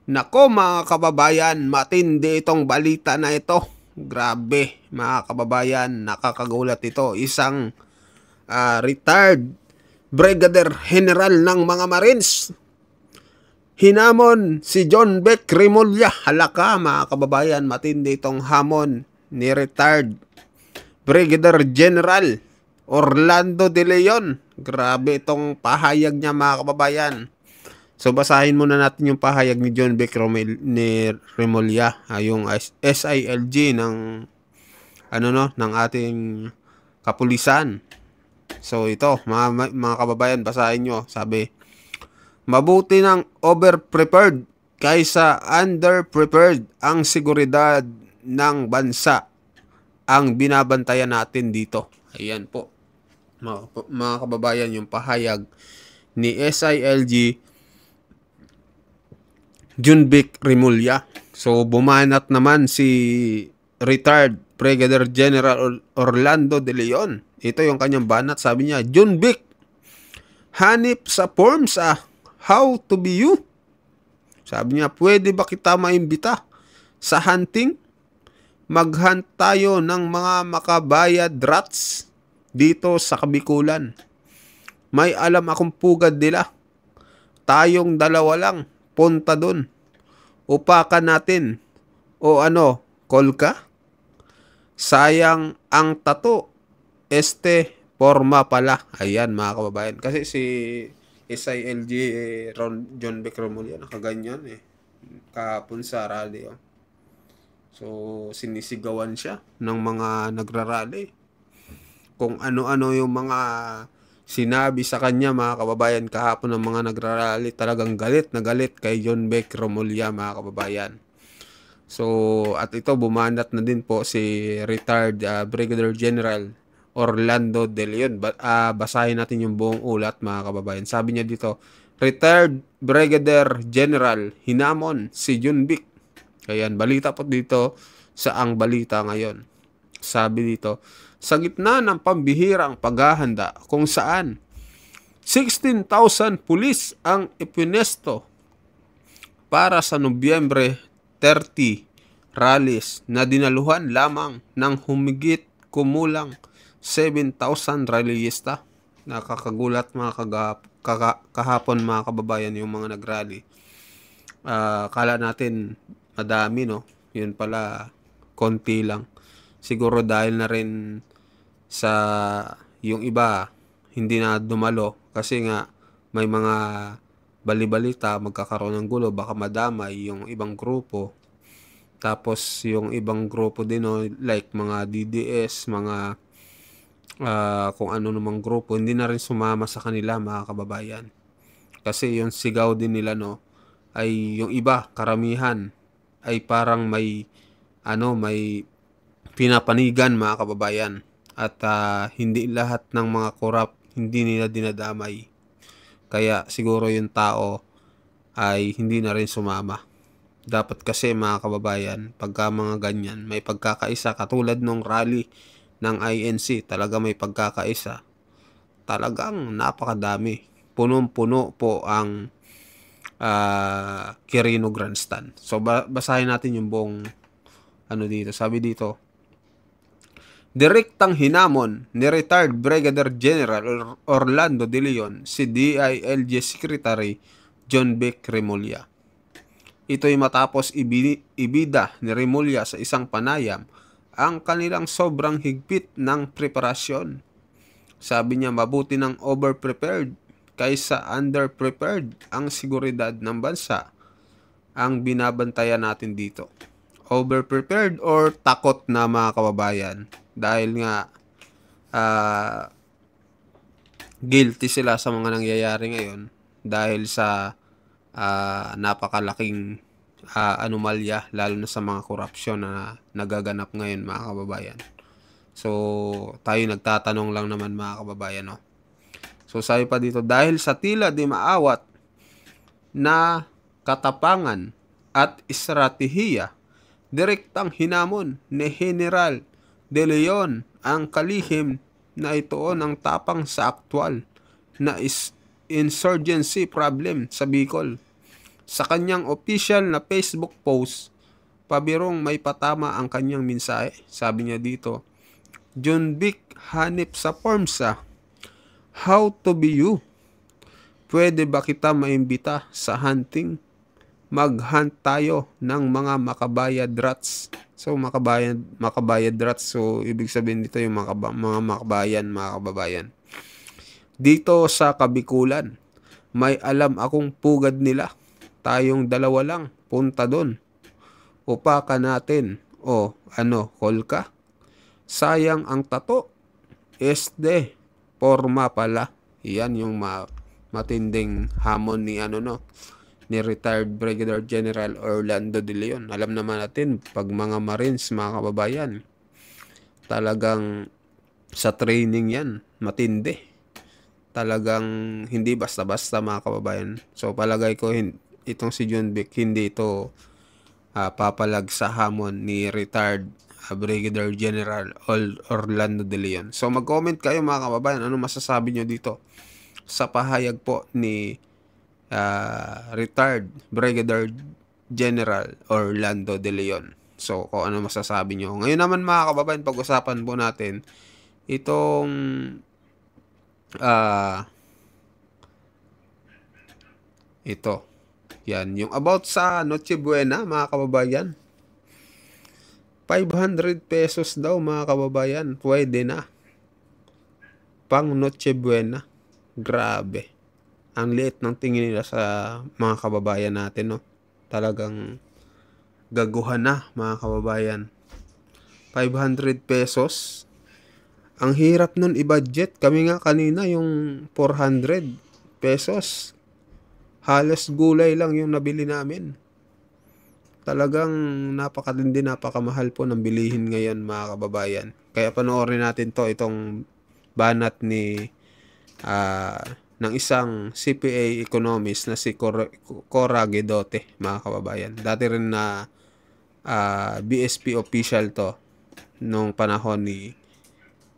Nako mga kababayan, matindi itong balita na ito. Grabe mga kababayan, nakakagulat ito. Isang retired Brigadier General ng mga Marines. Hinamon si John Beck Remulla. Halaka mga kababayan, matindi itong hamon ni retired Brigadier General Orlando De Leon. Grabe itong pahayag niya mga kababayan. So basahin muna natin yung pahayag ni John Beck Remulla, yung SILG ng ng ating kapulisan. So ito, mga kababayan, basahin nyo. Sabi, mabuti ng over-prepared kaysa under-prepared ang seguridad ng bansa ang binabantayan natin dito. Ayan po, mga kababayan, yung pahayag ni SILG John Beck Remulla. So bumanat naman si retired Brigadier General Orlando De Leon. Ito yung kanyang banat. Sabi niya, John Beck, hanip sa forms how to be you. Sabi niya, pwede ba kita maimbita sa hunting? Maghunt tayo ng mga makabayad rats dito sa Kabikulan. May alam akong pugad nila. Tayong dalawa lang, punta dun. Upakan natin. O ano, call ka? Sayang ang tato. Forma pala. Ayan mga kababayan. Kasi si SILG John Beck Remulla nakaganyan kahapon sa rally. So sinisigawan siya ng mga nagrarally. Kung ano-ano yung mga sinabi sa kanya mga kababayan kahapon ng mga nagrarally, talagang galit na galit kay John Beck Remulla mga kababayan. So at ito bumanat na din po si retired Brigadier General Orlando De Leon. Basahin natin yung buong ulat mga kababayan. Sabi niya dito, retired Brigadier General hinamon si John Beck. Ayan, balita po dito sa Ang Balita ngayon. Sabi dito, sa gitna ng pambihirang paghahanda kung saan 16,000 pulis ang ipinesto para sa Nobyembre 30 rallies na dinaluhan lamang ng humigit kumulang 7,000 rallyista. Nakakagulat kahapon mga kababayan yung mga nagrally. Kala natin madami, no? Yun pala konti lang. Siguro dahil na rin sa yung iba hindi na dumalo kasi nga may mga balibalita, magkakaroon ng gulo, baka madamay yung ibang grupo. Tapos yung ibang grupo din, no, like mga DDS, mga kung ano namang grupo, hindi na rin sumama sa kanila mga kababayan. Kasi yung sigaw din nila, no, ay yung iba, karamihan ay parang may pinapanigan mga kababayan. At hindi lahat ng mga korap hindi nila dinadamay. Kaya siguro yung tao ay hindi na rin sumama. Dapat kasi mga kababayan, pagka mga ganyan, may pagkakaisa katulad nung rally ng INC, talaga may pagkakaisa. Talagang napakadami. Punong-puno po ang Quirino Grandstand. So basahin natin yung buong dito. Sabi dito, direktang hinamon ni retired Brigadier General Orlando De Leon si DILG Secretary John Beck Remulla. Ito'y matapos ibida ni Remulla sa isang panayam ang kanilang sobrang higpit ng preparasyon. Sabi niya, mabuti ng over-prepared kaysa under-prepared ang seguridad ng bansa ang binabantayan natin dito. Over-prepared or takot na mga kababayan? Dahil nga guilty sila sa mga nangyayari ngayon dahil sa napakalaking anomalya, lalo na sa mga korupsyon na nagaganap ngayon mga kababayan. So tayo nagtatanong lang naman mga kababayan, no? So sabi pa dito, dahil sa tila di maawat na katapangan at estratehiya, direktang hinamon ni General De Leon ang kalihim na itoon ang tapang sa aktwal na insurgency problem sa Bicol. Sa kanyang official na Facebook post, pabirong may patama ang kanyang mensahe. Sabi niya dito, John Vic hanip sa Formsa, how to be you? Pwede ba kita maimbita sa hunting? Mag-hunt tayo ng mga makabayad rats. So, makabayad rats. So, ibig sabihin dito yung mga makabayan, mga kababayan. Dito sa Kabikulan, may alam akong pugad nila. Tayong dalawa lang, punta doon. Upaka natin. O, ano, call ka? Sayang ang tato. SD, forma pala. Yan yung matinding hamon ni ni retired Brigadier General Orlando De Leon. Alam naman natin, pag mga Marines, mga kababayan, talagang sa training yan, matindi. Talagang hindi basta-basta, mga kababayan. So palagay ko, itong si John Vic, hindi ito papalag sa hamon ni retired Brigadier General Orlando De Leon. So mag-comment kayo, mga kababayan, ano masasabi nyo dito sa pahayag po ni retired Brigadier General Orlando De Leon. So kung ano masasabi nyo. Ngayon naman, mga kababayan, pag-usapan po natin itong ito. Yan, yung about sa Noche Buena, mga kababayan. 500 pesos daw, mga kababayan. Pwede na. Pang Noche Buena. Grabe. Ang liit ng tingin nila sa mga kababayan natin, no? Talagang gaguhan na, mga kababayan. 500 pesos. Ang hirap nun i-budget. Kami nga kanina yung 400 pesos. Halos gulay lang yung nabili namin. Talagang napakatindi, napakamahal po ng bilihin ngayon, mga kababayan. Kaya panoorin natin to, itong banat ni ng isang CPA economist na si Cora Guidote, mga kababayan. Dati rin na BSP official to nung panahon ni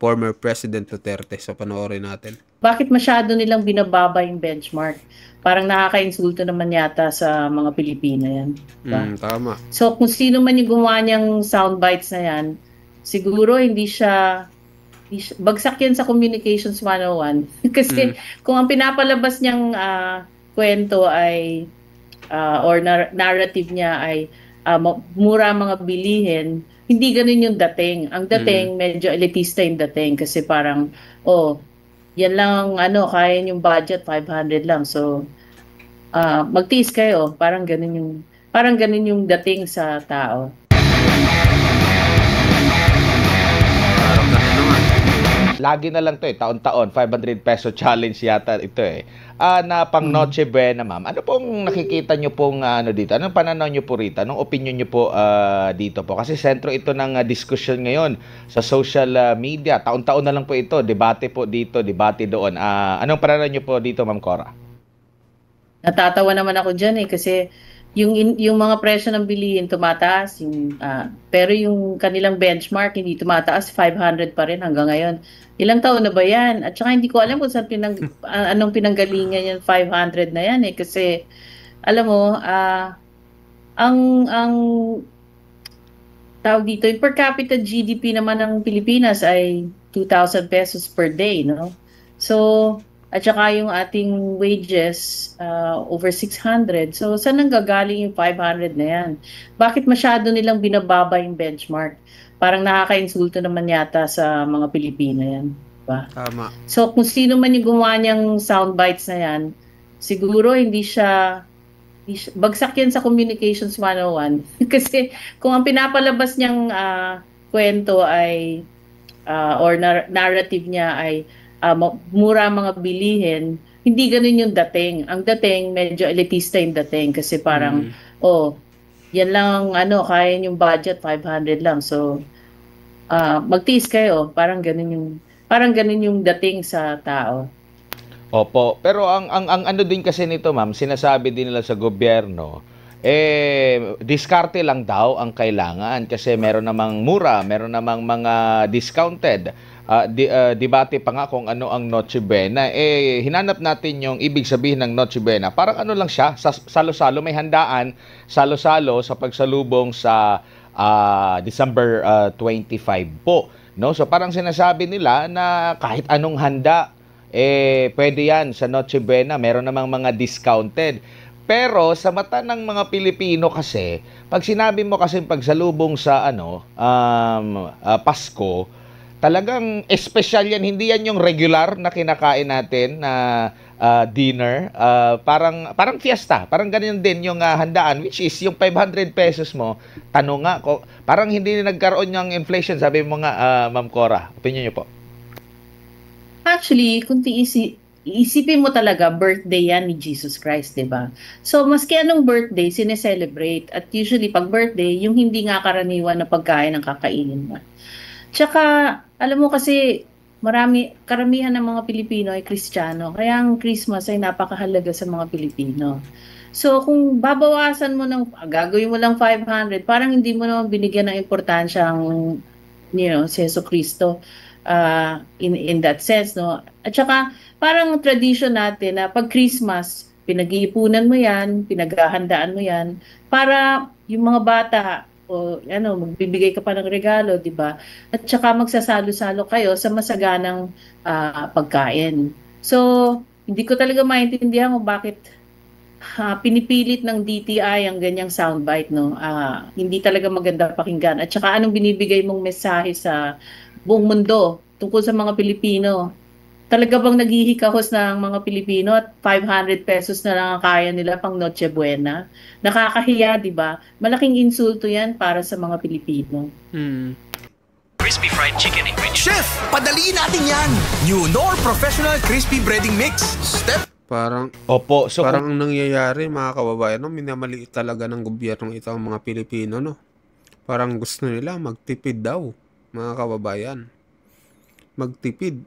former President Duterte. So panoorin natin. Bakit masyado nilang binababa yung benchmark? Parang nakaka-insulto naman yata sa mga Pilipino yan. Diba? Tama. So kung sino man yung gumawa niyang soundbites na yan, siguro hindi siya bagsak yan sa Communications 101. Kasi kung ang pinapalabas niyang kwento ay or narrative niya ay mura mga bilihin, hindi ganun yung dating. Ang dating, medyo elitista yung dating. Kasi parang, yan lang kaya yung budget, 500 lang. So, magtiis kayo. Parang ganun yung dating sa tao. Lagi na lang to taon-taon, 500 peso challenge yata ito na pang Noche Buena, ma'am. Ano pong nakikita nyo pong dito? Anong pananaw nyo po rito? Anong opinion nyo po dito po? Kasi sentro ito ng discussion ngayon sa social media. Taon-taon na lang po ito. Debate po dito, debate doon. Anong pananaw nyo po dito, Ma'am Cora? Natatawa naman ako dyan kasi yung mga presyo ng bilihin tumataas, pero yung kanilang benchmark hindi tumataas, 500 pa rin hanggang ngayon. Ilang taon na ba yan? At saka hindi ko alam kung saan anong pinanggalingan yung 500 na yan kasi alam mo, ang tawag dito, yung per capita GDP naman ng Pilipinas ay 2,000 pesos per day, no? So, at saka yung ating wages, over 600. So, saan nanggagaling yung 500 na yan? Bakit masyado nilang binababa yung benchmark? Parang nakaka-insulto naman yata sa mga Pilipino yan. Diba? Tama. So, kung sino man yung gumawa niyang soundbites na yan, siguro hindi siya bagsak yan sa Communications 101. Kasi kung ang pinapalabas niyang kwento ay, or narrative niya ay, mura mga bilihin, hindi ganun yung dating. Ang dating, medyo elitista yung dating kasi parang, yan lang kaya yung budget, 500 lang. So, magtiis kayo. Parang ganun yung dating sa tao. Opo, pero ang ano din kasi nito, ma'am, sinasabi din nila sa gobyerno, diskarte lang daw ang kailangan kasi meron namang mura, meron namang mga discounted debate pa nga kung ano ang Noche Buena. Hinanap natin yung ibig sabihin ng Noche Buena. Parang ano lang siya, salo-salo, may handaan, salo-salo sa pagsalubong sa December 25 po. No? So parang sinasabi nila na kahit anong handa, pwede yan sa Noche Buena. Meron namang mga discounted. Pero sa mata ng mga Pilipino kasi, pag sinabi mo kasi pagsalubong sa Pasko, talagang espesyal yan. Hindi yan yung regular na kinakain natin na dinner. Parang fiesta. Parang ganyan din yung handaan, which is yung 500 pesos mo. Tanong nga, parang hindi nagkaroon yung inflation. Sabi mo nga, Ma'am Cora. Opinion niyo po. Actually, kung iisipin mo talaga, birthday yan ni Jesus Christ, di ba? So, maski anong birthday, sineselebrate. At usually, pag birthday, yung hindi nga karaniwan na pagkain ang kakainin mo. Tsaka, alam mo kasi, karamihan ng mga Pilipino ay Kristiyano. Kaya ang Christmas ay napakahalaga sa mga Pilipino. So, kung babawasan mo gagawin mo lang 500, parang hindi mo naman binigyan ng importansya ang, si Jesu Cristo. In that sense, no? At saka, parang tradition natin na pag Christmas, pinag-iipunan mo yan, pinaghahandaan mo yan, para yung mga bata, magbibigay ka pa ng regalo, di ba? At saka magsasalo-salo kayo sa masaganang pagkain. So, hindi ko talaga maintindihan kung bakit pinipilit ng DTI ang ganyang soundbite, no? Hindi talaga maganda pakinggan. At saka anong binibigay mong mensahe sa buong mundo tungkol sa mga Pilipino? Talaga bang naghihikahos ng mga Pilipino at 500 pesos na lang ang kaya nila pang Noche Buena? Nakakahiya, di ba? Malaking insulto yan para sa mga Pilipino. Crispy fried chicken ingredients. Chef, padaliin natin yan! New Knorr Professional Crispy Breading Mix. Parang ang nangyayari, mga kababayan, minamaliit talaga ng gobyernong ito ang mga Pilipino, no? Parang gusto nila magtipid daw, mga kababayan. Magtipid.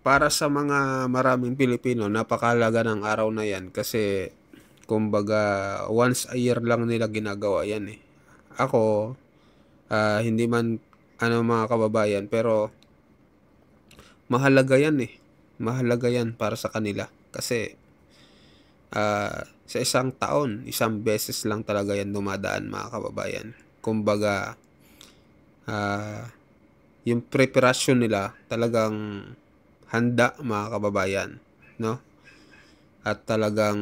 Para sa mga maraming Pilipino, napakahalaga ng araw na yan kasi kumbaga once a year lang nila ginagawa yan. Ako, hindi man mga kababayan, pero mahalaga yan. Mahalaga yan para sa kanila kasi sa isang taon, isang beses lang talaga yan dumadaan, mga kababayan. Kumbaga yung preparasyon nila talagang handa, mga kababayan, no? At talagang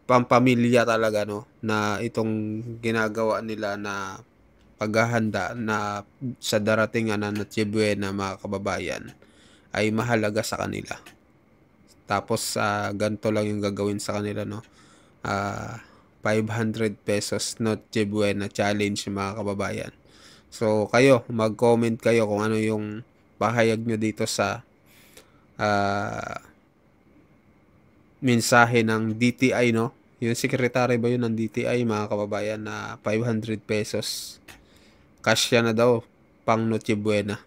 pampamilya talaga, no, na itong ginagawa nila na paghahanda na sa darating na Noche Buena, mga kababayan, ay mahalaga sa kanila. Tapos ganito lang yung gagawin sa kanila, no? 500 pesos Noche Buena challenge, mga kababayan. So kayo, mag-comment kayo kung ano yung pahayag nyo dito sa mensahe ng DTI, no? Yung secretary ba yun ng DTI, mga kababayan, na 500 pesos kasya na daw pang Noche Buena.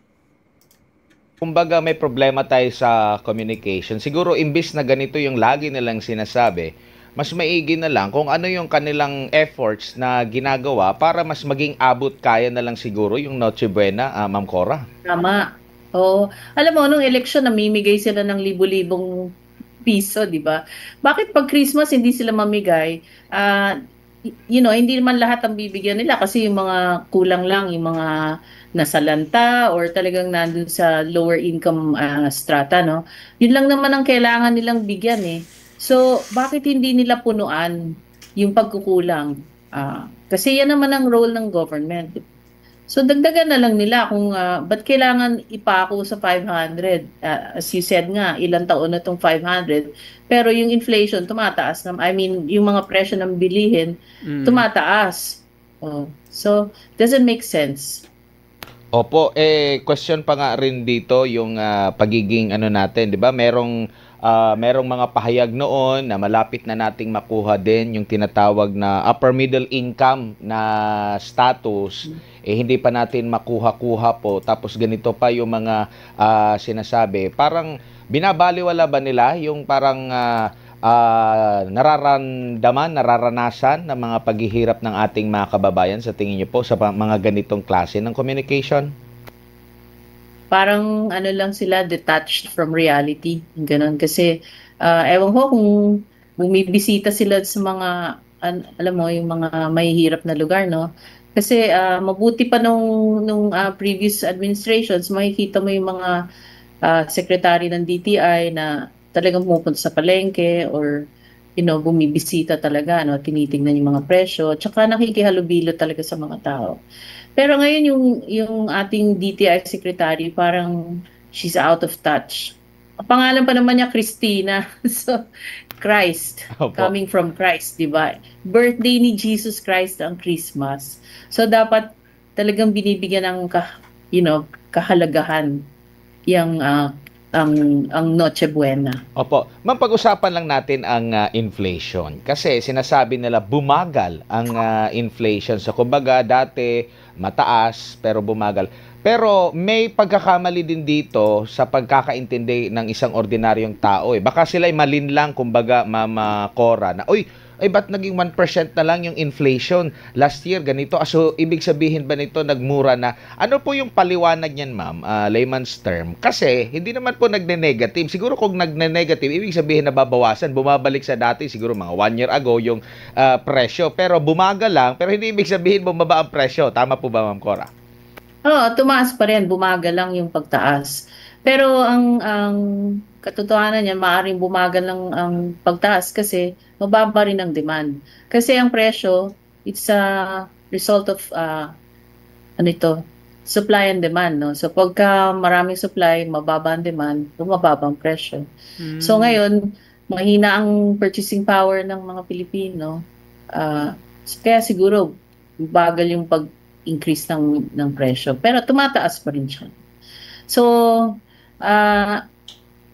Kumbaga may problema tayo sa communication. Siguro imbis na ganito yung lagi nilang sinasabi, mas maigi na lang kung ano yung kanilang efforts na ginagawa para mas maging abot kaya na lang siguro yung Noche Buena, Ma'am Cora. Tama. Oo. Alam mo, nung election, namimigay sila ng libo-libong piso, di ba? Bakit pag Christmas hindi sila mamigay? Hindi naman lahat ang bibigyan nila kasi yung mga kulang lang, yung mga nasalanta or talagang nandun sa lower income strata, no? Yun lang naman ang kailangan nilang bigyan. So, bakit hindi nila punuan yung pagkukulang? Kasi yan naman ang role ng government. So, dagdagan na lang nila kung ba't kailangan ipako sa 500. As you said nga, ilang taon na itong 500. Pero yung inflation, tumataas. Yung mga presyo ng bilihin, tumataas. So, doesn't make sense. Opo, question pa nga rin dito yung pagiging natin, 'di ba? Merong mga pahayag noon na malapit na nating makuha din yung tinatawag na upper middle income na status, hindi pa natin makuha-kuha po. Tapos ganito pa yung mga sinasabi. Parang binabaliwala ba nila yung parang nararanasan ng mga paghihirap ng ating mga kababayan sa tingin niyo po sa mga ganitong klase ng communication? Parang ano lang sila, detached from reality. Ganun. Kasi, ewan ko kung bumibisita sila sa mga, alam mo, yung mga mahihirap na lugar, no? Kasi mabuti pa nung previous administrations, makikita mo yung mga secretary ng DTI na talagang pumupunta sa palengke or bumibisita talaga, tinitingnan yung mga presyo, tsaka nakikihalubilo talaga sa mga tao. Pero ngayon yung ating DTI secretary, parang she's out of touch. Ang pangalan pa naman niya Christina. So Christ, Opo. coming from Christ, 'di ba? Birthday ni Jesus Christ ang Christmas. So dapat talagang binibigyan ng kahalagahan yung ang Noche Buena. Opo. Ma'am, pag-usapan lang natin ang inflation. Kasi sinasabi nila bumagal ang inflation. So, kumbaga, dati mataas pero bumagal. Pero may pagkakamali din dito sa pagkakaintindi ng isang ordinaryong tao. Baka sila ay malinlang, kumbaga, Mama Cora, na, ba't naging 1% na lang yung inflation? Last year, ganito. So, ibig sabihin ba nito nagmura na? Ano po yung paliwanag niyan, ma'am? Layman's term. Kasi, hindi naman po nagne-negative. Siguro kung nagne-negative, ibig sabihin na babawasan. Bumabalik sa dati, siguro mga 1 year ago, yung presyo. Pero bumagal lang, pero hindi ibig sabihin bumaba ang presyo. Tama po ba, Ma'am Cora? Oo, tumaas pa rin. Bumagal lang yung pagtaas. Pero ang katotohanan niya, maaaring bumagal lang ang pagtaas kasi mababa rin ang demand. Kasi ang presyo, it's a result of supply and demand, no? So pagka maraming supply, mababa ang demand, bumababa ang presyo. So ngayon, mahina ang purchasing power ng mga Pilipino. Kaya siguro bagal yung pag-increase ng presyo. Pero tumataas pa rin siya. So,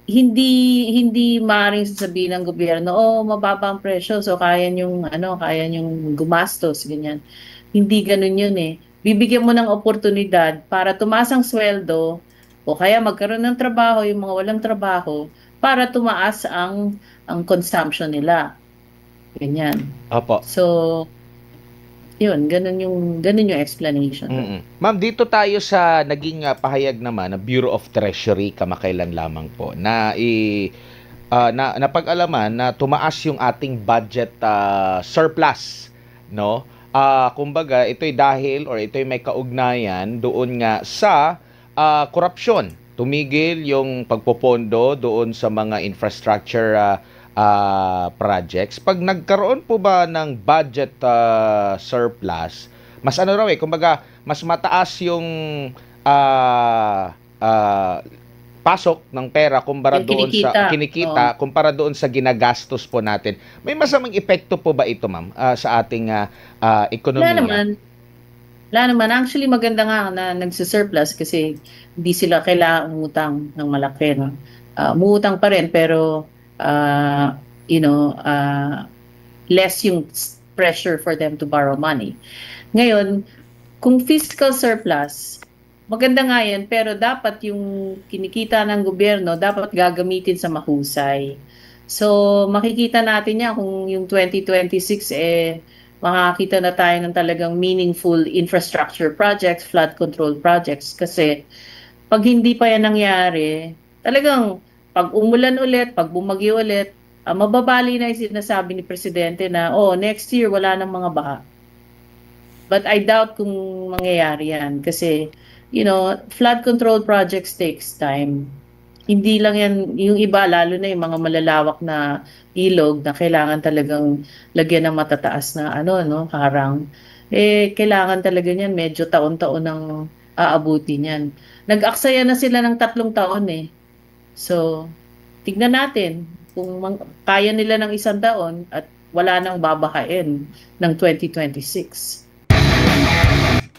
hindi maaaring sasabihin ng gobyerno, mababa ang presyo, so kaya niyong gumastos, ganyan. Hindi ganun yun eh. Bibigyan mo ng oportunidad para tumaas ang sweldo o kaya magkaroon ng trabaho yung mga walang trabaho para tumaas ang consumption nila. Ganyan. Opo. So, yun, ganun yung explanation. Ma'am, dito tayo sa naging pahayag naman ng Bureau of Treasury kamakailan lamang po na napag-alaman na tumaas yung ating budget surplus, no? Kumbaga, ito'y dahil or ito'y may kaugnayan doon nga sa korupsyon. Tumigil yung pagpopondo doon sa mga infrastructure projects. Pag nagkaroon po ba ng budget surplus, mas kumbaga, mas mataas yung pasok ng pera kumpara doon sa kinikita, kumpara doon sa ginagastos po natin. May masamang epekto po ba ito, ma'am, sa ating ekonomiya? Wala naman. Actually, maganda nga na nagsisurplus kasi hindi sila kailangang umutang ng malaki. No? Umutang pa rin, pero less yung pressure for them to borrow money. Ngayon, kung fiscal surplus, maganda nga yan, pero dapat yung kinikita ng gobyerno, dapat gagamitin sa mahusay. So, makikita natin yan kung yung 2026, makakita na tayo ng talagang meaningful infrastructure projects, flood control projects. Kasi, pag hindi pa yan nangyari, talagang pag umulan ulit, pag bumagyo ulit, mababali na yung sinasabi ni Presidente na, next year wala nang mga baha. But I doubt kung mangyayari yan. Kasi, flood control projects takes time. Hindi lang yan, yung iba, lalo na yung mga malalawak na ilog na kailangan talagang lagyan ng matataas na harang. Kailangan talaga niyan, medyo taon-taon ng aabuti niyan. Nag-aksaya na sila ng 3 taon eh. So, tignan natin kung kaya nila ng 1 taon at wala nang babahain ng 2026.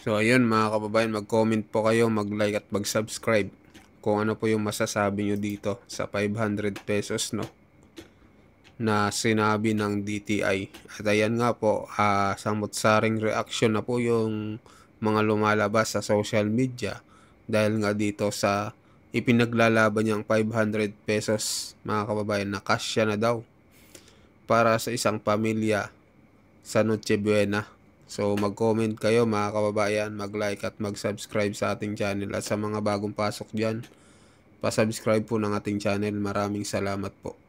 So, ayun mga kababayan, mag-comment po kayo, mag-like at mag-subscribe kung ano po yung masasabi nyo dito sa 500 pesos, no? Na sinabi ng DTI. At ayan nga po, samot-saring reaction na po yung mga lumalabas sa social media dahil nga dito sa ipinaglalaban niyang 500 pesos mga kababayan na cash na daw. para sa isang pamilya sa Noche Buena. So mag-comment kayo mga kababayan, mag-like at mag-subscribe sa ating channel. At sa mga bagong pasok dyan, pa-subscribe po ng ating channel. Maraming salamat po.